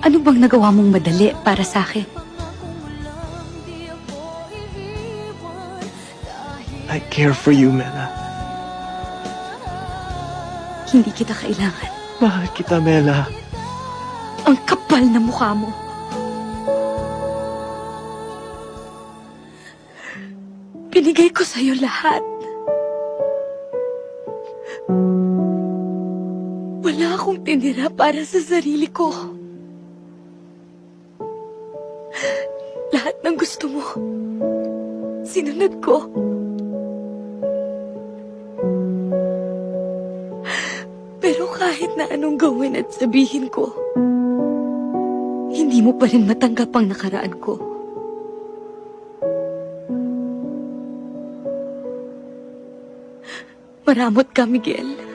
Ano bang nagawa mong madali para sa akin? I care for you, Mela. Hindi kita kailangan. Mahal kita, Mela. Ang kapal na mukha mo. Binigay ko sa'yo lahat. Wala akong tinira para sa sarili ko. Lahat ng gusto mo, sinunod ko. Pero kahit na anong gawin at sabihin ko, hindi mo pa rin matanggap ang nakaraan ko. Maramot ka, Miguel.